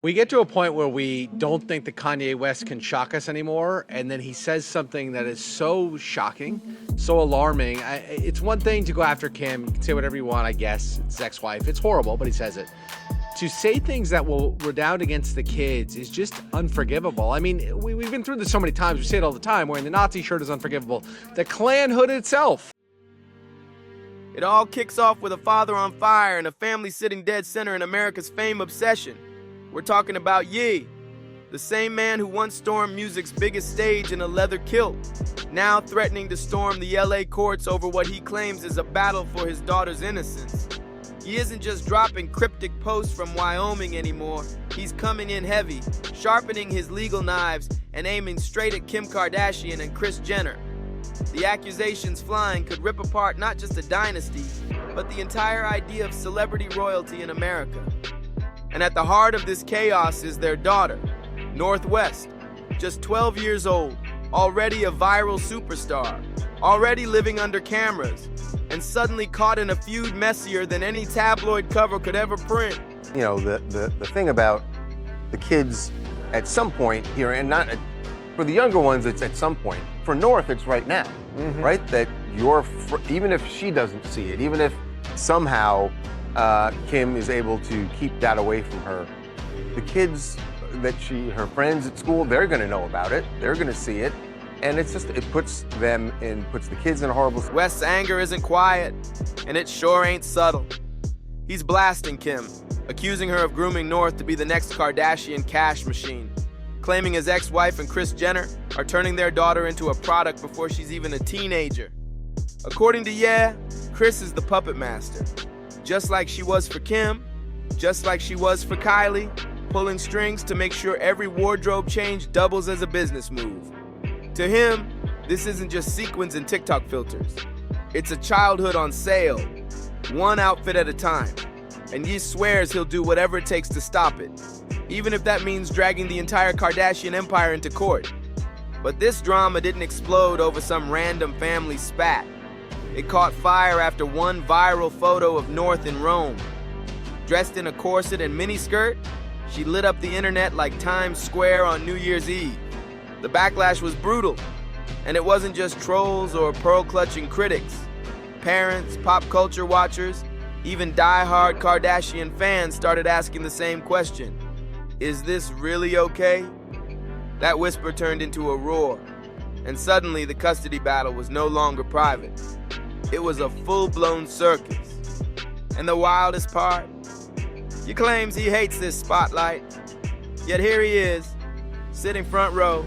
We get to a point where we don't think that Kanye West can shock us anymore, and then he says something that is so shocking, so alarming. It's one thing to go after Kim, you can say whatever you want, I guess. It's his ex-wife. It's horrible, but he says it. To say things that will redound against the kids is just unforgivable. I mean, we've been through this so many times. We say it all the time. Wearing the Nazi shirt is unforgivable. The Klan hood itself. It all kicks off with a father on fire and a family sitting dead center in America's fame obsession. We're talking about Ye, the same man who once stormed music's biggest stage in a leather kilt, now threatening to storm the LA courts over what he claims is a battle for his daughter's innocence. He isn't just dropping cryptic posts from Wyoming anymore. He's coming in heavy, sharpening his legal knives and aiming straight at Kim Kardashian and Kris Jenner. The accusations flying could rip apart not just a dynasty, but the entire idea of celebrity royalty in America. And at the heart of this chaos is their daughter, Northwest, just 12 years old, already a viral superstar, already living under cameras, and suddenly caught in a feud messier than any tabloid cover could ever print. You know, the thing about the kids at some point here, and not for the younger ones, it's at some point. For North, it's right now, right? That even if she doesn't see it, even if somehow Kim is able to keep that away from her, the kids that her friends at school, they're gonna know about it, they're gonna see it, and it puts the kids in a horrible. West's anger isn't quiet, and it sure ain't subtle. He's blasting Kim, accusing her of grooming North to be the next Kardashian cash machine, claiming his ex-wife and Kris Jenner are turning their daughter into a product before she's even a teenager. According to Ye, Kris is the puppet master. Just like she was for Kim, just like she was for Kylie, pulling strings to make sure every wardrobe change doubles as a business move. To him, this isn't just sequins and TikTok filters. It's a childhood on sale, one outfit at a time. And Ye swears he'll do whatever it takes to stop it, even if that means dragging the entire Kardashian empire into court. But this drama didn't explode over some random family spat. It caught fire after one viral photo of North in Rome. Dressed in a corset and miniskirt, she lit up the internet like Times Square on New Year's Eve. The backlash was brutal, and it wasn't just trolls or pearl-clutching critics. Parents, pop culture watchers, even die-hard Kardashian fans started asking the same question. Is this really okay? That whisper turned into a roar, and suddenly the custody battle was no longer private. It was a full-blown circus. And the wildest part? He claims he hates this spotlight, yet here he is, sitting front row,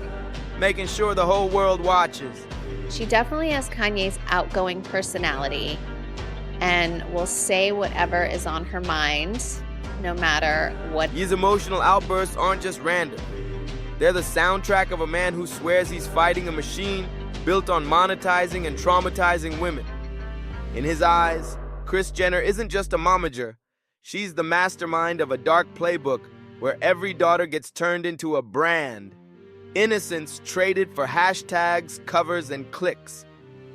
making sure the whole world watches. She definitely has Kanye's outgoing personality and will say whatever is on her mind, no matter what. These emotional outbursts aren't just random. They're the soundtrack of a man who swears he's fighting a machine built on monetizing and traumatizing women. In his eyes, Kris Jenner isn't just a momager. She's the mastermind of a dark playbook where every daughter gets turned into a brand. Innocence traded for hashtags, covers, and clicks.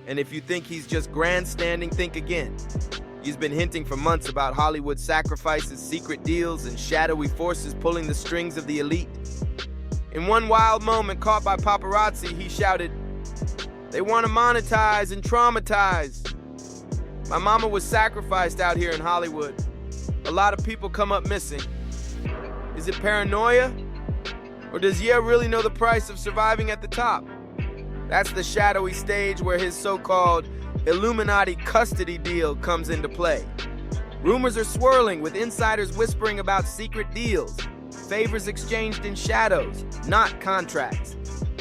And if you think he's just grandstanding, think again. He's been hinting for months about Hollywood sacrifices, secret deals, and shadowy forces pulling the strings of the elite. In one wild moment caught by paparazzi, he shouted, "They want to monetize and traumatize." My mama was sacrificed out here in Hollywood. A lot of people come up missing. Is it paranoia? Or does Ye really know the price of surviving at the top? That's the shadowy stage where his so-called Illuminati custody deal comes into play. Rumors are swirling with insiders whispering about secret deals, favors exchanged in shadows, not contracts.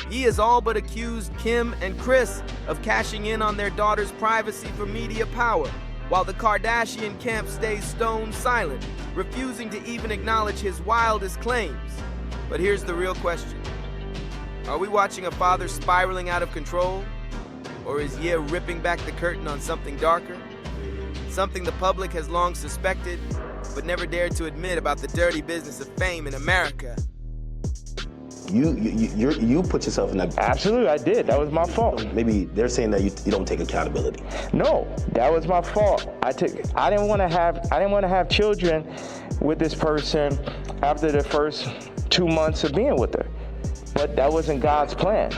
He has all but accused Kim and Kris of cashing in on their daughter's privacy for media power, while the Kardashian camp stays stone silent, refusing to even acknowledge his wildest claims. But here's the real question. Are we watching a father spiraling out of control? Or is Ye ripping back the curtain on something darker? Something the public has long suspected, but never dared to admit about the dirty business of fame in America. You put yourself in that. Absolutely, I did. That was my fault. Maybe they're saying that you don't take accountability. No, that was my fault. I didn't want to have children with this person after the first 2 months of being with her. But that wasn't God's plan.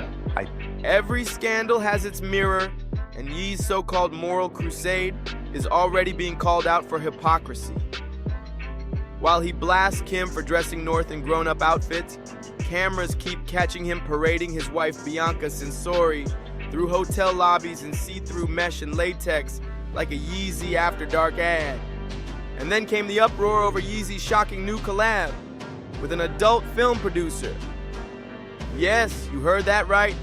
Every scandal has its mirror, and Ye's so-called moral crusade is already being called out for hypocrisy. While he blasts Kim for dressing North in grown-up outfits, cameras keep catching him parading his wife Bianca Sensori through hotel lobbies in see-through mesh and latex like a Yeezy After Dark ad. And then came the uproar over Yeezy's shocking new collab with an adult film producer. Yes, you heard that right.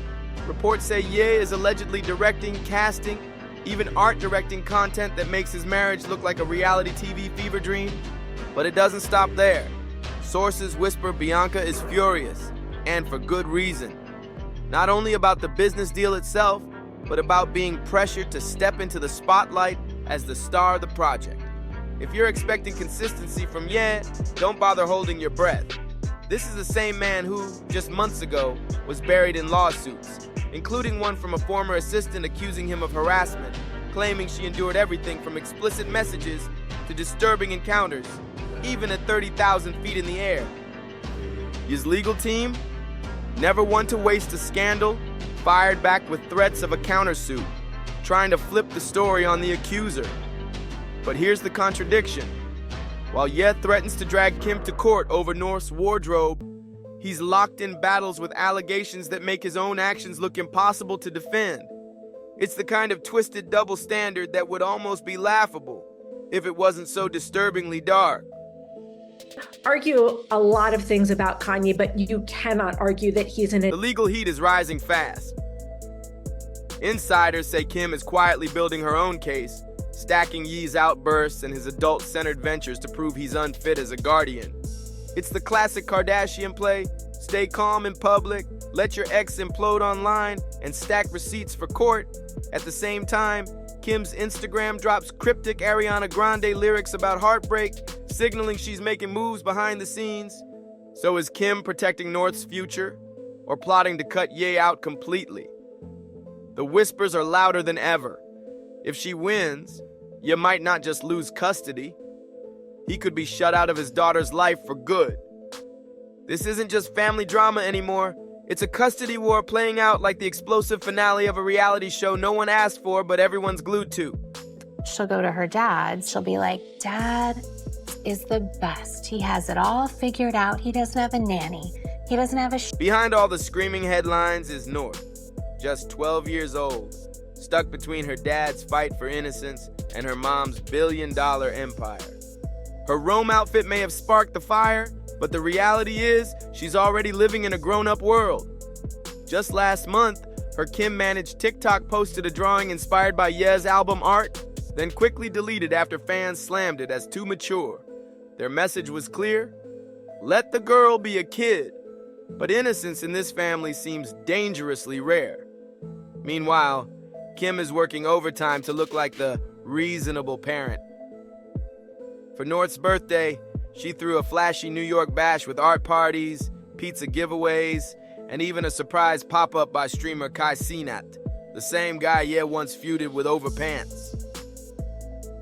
Reports say Ye is allegedly directing, casting, even art directing content that makes his marriage look like a reality TV fever dream. But it doesn't stop there. Sources whisper Bianca is furious, and for good reason. Not only about the business deal itself, but about being pressured to step into the spotlight as the star of the project. If you're expecting consistency from Ye, don't bother holding your breath. This is the same man who, just months ago, was buried in lawsuits, including one from a former assistant accusing him of harassment, claiming she endured everything from explicit messages to disturbing encounters, even at 30,000 feet in the air. His legal team, never one to waste a scandal, fired back with threats of a countersuit, trying to flip the story on the accuser. But here's the contradiction. While Ye threatens to drag Kim to court over North's wardrobe, he's locked in battles with allegations that make his own actions look impossible to defend. It's the kind of twisted double standard that would almost be laughable if it wasn't so disturbingly dark. Argue a lot of things about Kanye, but you cannot argue that he's The legal heat is rising fast. Insiders say Kim is quietly building her own case, stacking Ye's outbursts and his adult-centered ventures to prove he's unfit as a guardian. It's the classic Kardashian play: stay calm in public, let your ex implode online, and stack receipts for court. At the same time, Kim's Instagram drops cryptic Ariana Grande lyrics about heartbreak, signaling she's making moves behind the scenes. So is Kim protecting North's future, or plotting to cut Ye out completely? The whispers are louder than ever. If she wins, Ye might not just lose custody. He could be shut out of his daughter's life for good. This isn't just family drama anymore. It's a custody war playing out like the explosive finale of a reality show no one asked for, but everyone's glued to. She'll go to her dad. She'll be like, Dad is the best. He has it all figured out. He doesn't have a nanny. He doesn't have a... Behind all the screaming headlines is North, just 12 years old, stuck between her dad's fight for innocence and her mom's billion-dollar empire. Her Rome outfit may have sparked the fire, but the reality is she's already living in a grown-up world. Just last month, her Kim-managed TikTok posted a drawing inspired by Ye's album art, then quickly deleted after fans slammed it as too mature. Their message was clear: let the girl be a kid. But innocence in this family seems dangerously rare. Meanwhile, Kim is working overtime to look like the reasonable parent. For North's birthday, she threw a flashy New York bash with art parties, pizza giveaways, and even a surprise pop-up by streamer Kai Cenat, the same guy Ye once feuded with over pants.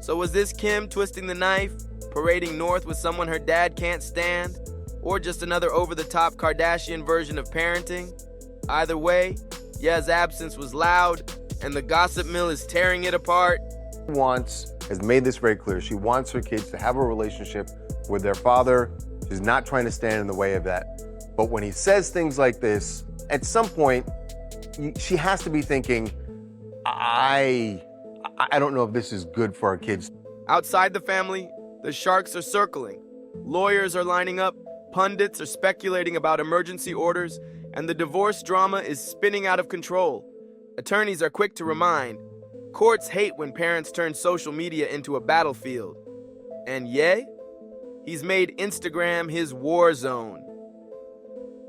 So was this Kim twisting the knife, parading North with someone her dad can't stand, or just another over-the-top Kardashian version of parenting? Either way, Ye's absence was loud, and the gossip mill is tearing it apart. Has made this very clear. She wants her kids to have a relationship with their father. She's not trying to stand in the way of that. But when he says things like this, at some point, she has to be thinking, I don't know if this is good for our kids. Outside the family, the sharks are circling. Lawyers are lining up, pundits are speculating about emergency orders, and the divorce drama is spinning out of control. Attorneys are quick to remind, courts hate when parents turn social media into a battlefield. And Ye? He's made Instagram his war zone.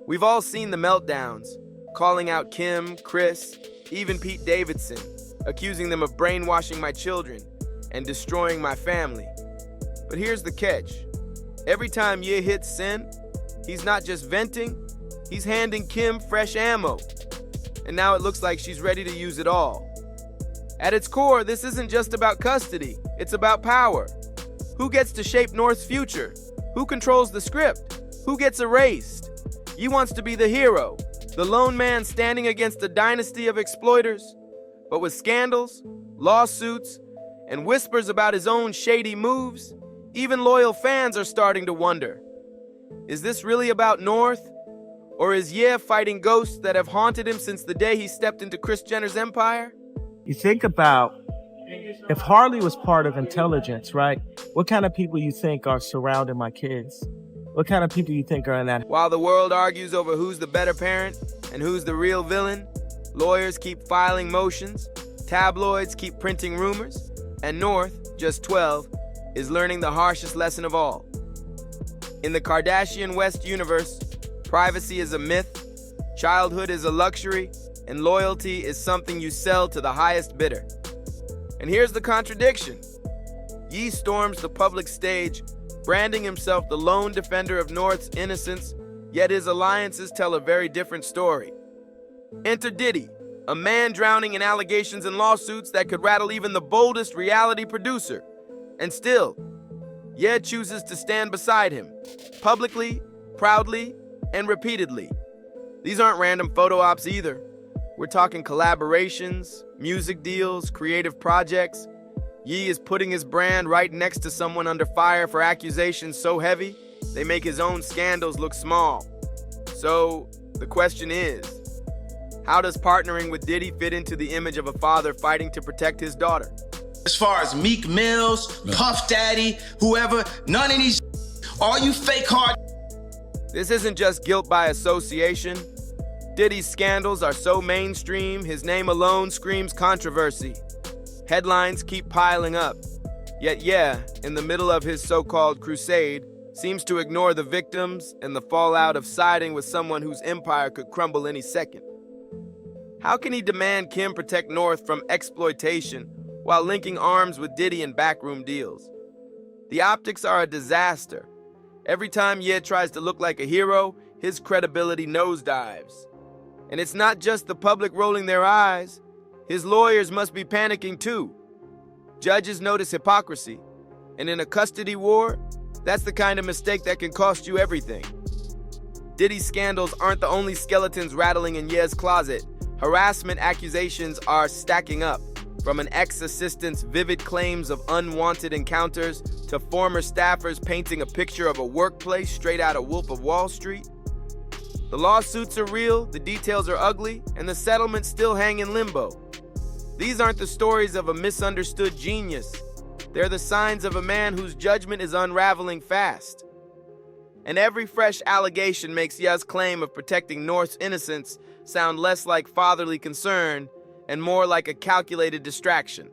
We've all seen the meltdowns, calling out Kim, Kris, even Pete Davidson, accusing them of brainwashing my children and destroying my family. But here's the catch. Every time Ye hits sin, he's not just venting, He's handing Kim fresh ammo, and now it looks like she's ready to use it all. At its core, this isn't just about custody, it's about power. Who gets to shape North's future? Who controls the script? Who gets erased? Ye wants to be the hero, the lone man standing against a dynasty of exploiters. But with scandals, lawsuits, and whispers about his own shady moves, even loyal fans are starting to wonder. Is this really about North? Or is Ye fighting ghosts that have haunted him since the day he stepped into Kris Jenner's empire? You think about if Harley was part of intelligence, right? What kind of people you think are surrounding my kids? What kind of people you think are in that? While the world argues over who's the better parent and who's the real villain, lawyers keep filing motions, tabloids keep printing rumors, and North, just 12, is learning the harshest lesson of all. In the Kardashian West universe, privacy is a myth, childhood is a luxury, and loyalty is something you sell to the highest bidder. And here's the contradiction. Ye storms the public stage, branding himself the lone defender of North's innocence, yet his alliances tell a very different story. Enter Diddy, a man drowning in allegations and lawsuits that could rattle even the boldest reality producer. And still, Ye chooses to stand beside him, publicly, proudly, and repeatedly. These aren't random photo ops either. We're talking collaborations, music deals, creative projects. Ye is putting his brand right next to someone under fire for accusations so heavy, they make his own scandals look small. So, the question is, how does partnering with Diddy fit into the image of a father fighting to protect his daughter? As far as Meek Mills, Puff Daddy, whoever, none of these, all you fake hard. This isn't just guilt by association. Diddy's scandals are so mainstream, his name alone screams controversy. Headlines keep piling up. Yet in the middle of his so-called crusade, seems to ignore the victims and the fallout of siding with someone whose empire could crumble any second. How can he demand Kim protect North from exploitation while linking arms with Diddy in backroom deals? The optics are a disaster. Every time Ye tries to look like a hero, his credibility nosedives. And it's not just the public rolling their eyes. His lawyers must be panicking too. Judges notice hypocrisy. And in a custody war, that's the kind of mistake that can cost you everything. Diddy's scandals aren't the only skeletons rattling in Ye's closet. Harassment accusations are stacking up, from an ex-assistant's vivid claims of unwanted encounters to former staffers painting a picture of a workplace straight out of Wolf of Wall Street. The lawsuits are real, the details are ugly, and the settlements still hang in limbo. These aren't the stories of a misunderstood genius. They're the signs of a man whose judgment is unraveling fast. And every fresh allegation makes Ye's claim of protecting North's innocence sound less like fatherly concern and more like a calculated distraction.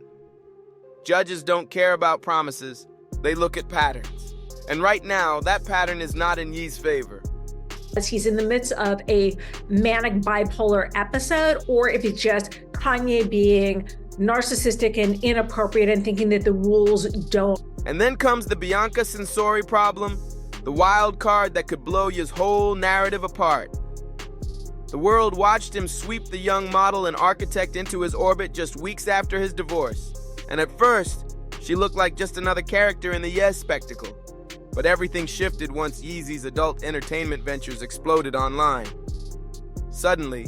Judges don't care about promises, they look at patterns. And right now, that pattern is not in Ye's favor. He's in the midst of a manic bipolar episode, or if it's just Kanye being narcissistic and inappropriate and thinking that the rules don't. And then comes the Bianca Sensori problem, the wild card that could blow Ye's whole narrative apart. The world watched him sweep the young model and architect into his orbit just weeks after his divorce. And at first, she looked like just another character in the Yes spectacle. But everything shifted once Yeezy's adult entertainment ventures exploded online. Suddenly,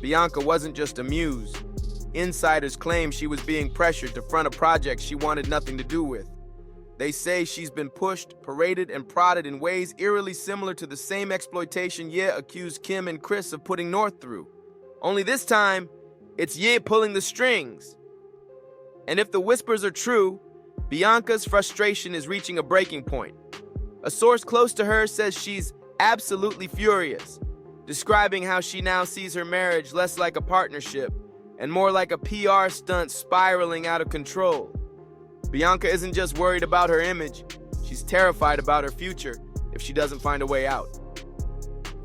Bianca wasn't just a muse. Insiders claim she was being pressured to front a project she wanted nothing to do with. They say she's been pushed, paraded, and prodded in ways eerily similar to the same exploitation Ye accused Kim and Kris of putting North through. Only this time, it's Ye pulling the strings. And if the whispers are true, Bianca's frustration is reaching a breaking point. A source close to her says she's absolutely furious, describing how she now sees her marriage less like a partnership and more like a PR stunt spiraling out of control. Bianca isn't just worried about her image, she's terrified about her future if she doesn't find a way out.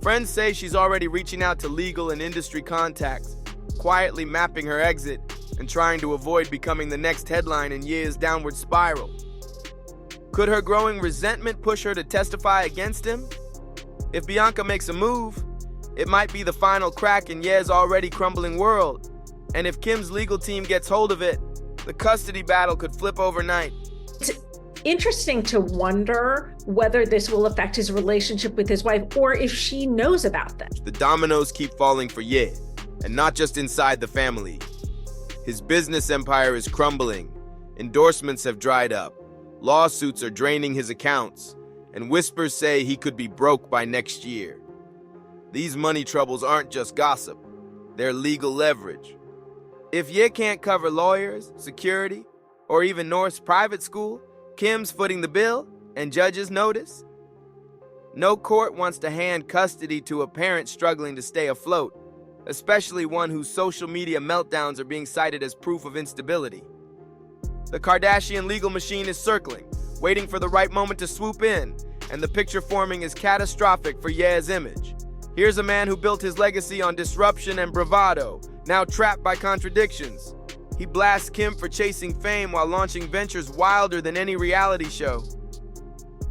Friends say she's already reaching out to legal and industry contacts, quietly mapping her exit and trying to avoid becoming the next headline in Ye's downward spiral. Could her growing resentment push her to testify against him? If Bianca makes a move, It might be the final crack in Ye's already crumbling world. And if Kim's legal team gets hold of it, the custody battle could flip overnight. It's interesting to wonder whether this will affect his relationship with his wife or if she knows about this. The dominoes keep falling for Ye, and not just inside the family. His business empire is crumbling. Endorsements have dried up. Lawsuits are draining his accounts, and whispers say he could be broke by next year. These money troubles aren't just gossip, they're legal leverage. If Ye can't cover lawyers, security, or even North's private school, Kim's footing the bill and judges notice. No court wants to hand custody to a parent struggling to stay afloat, especially one whose social media meltdowns are being cited as proof of instability. The Kardashian legal machine is circling, waiting for the right moment to swoop in, and the picture forming is catastrophic for Ye's image. Here's a man who built his legacy on disruption and bravado, now trapped by contradictions. He blasts Kim for chasing fame while launching ventures wilder than any reality show.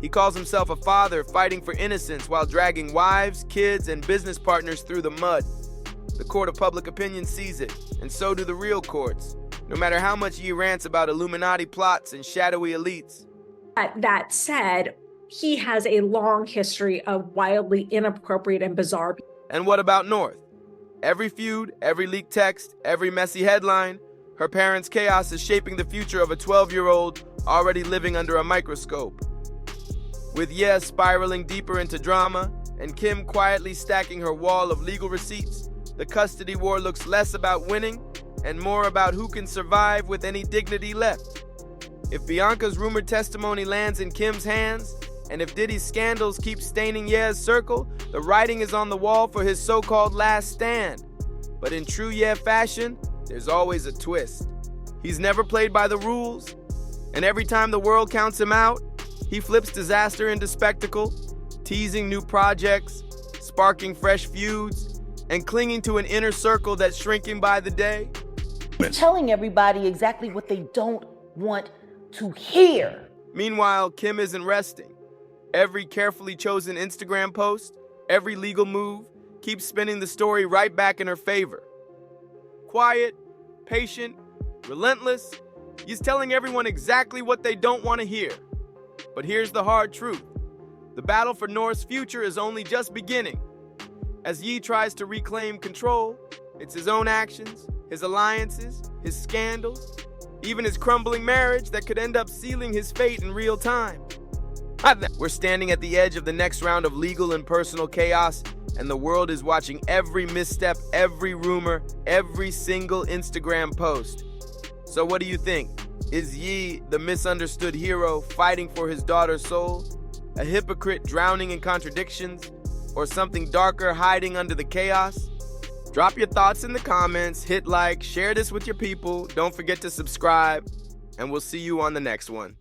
He calls himself a father fighting for innocence while dragging wives, kids, and business partners through the mud. The court of public opinion sees it, and so do the real courts, no matter how much Ye rants about Illuminati plots and shadowy elites. That said, he has a long history of wildly inappropriate and bizarre. And what about North? Every feud, every leaked text, every messy headline, her parents' chaos is shaping the future of a 12-year-old already living under a microscope. With Ye spiraling deeper into drama and Kim quietly stacking her wall of legal receipts, the custody war looks less about winning and more about who can survive with any dignity left. If Bianca's rumored testimony lands in Kim's hands, and if Diddy's scandals keep staining Ye's circle, the writing is on the wall for his so-called last stand. But in true Ye fashion, there's always a twist. He's never played by the rules, and every time the world counts him out, he flips disaster into spectacle, teasing new projects, sparking fresh feuds, and clinging to an inner circle that's shrinking by the day. Telling everybody exactly what they don't want to hear. Meanwhile, Kim isn't resting. Every carefully chosen Instagram post, every legal move, keeps spinning the story right back in her favor. Quiet, patient, relentless, he's telling everyone exactly what they don't want to hear. But here's the hard truth. The battle for North's future is only just beginning. As Ye tries to reclaim control, it's his own actions, his alliances, his scandals, even his crumbling marriage that could end up sealing his fate in real time. We're standing at the edge of the next round of legal and personal chaos, and the world is watching every misstep, every rumor, every single Instagram post. So what do you think? Is Ye the misunderstood hero fighting for his daughter's soul? A hypocrite drowning in contradictions? Or something darker hiding under the chaos? Drop your thoughts in the comments, hit like, share this with your people, don't forget to subscribe, and we'll see you on the next one.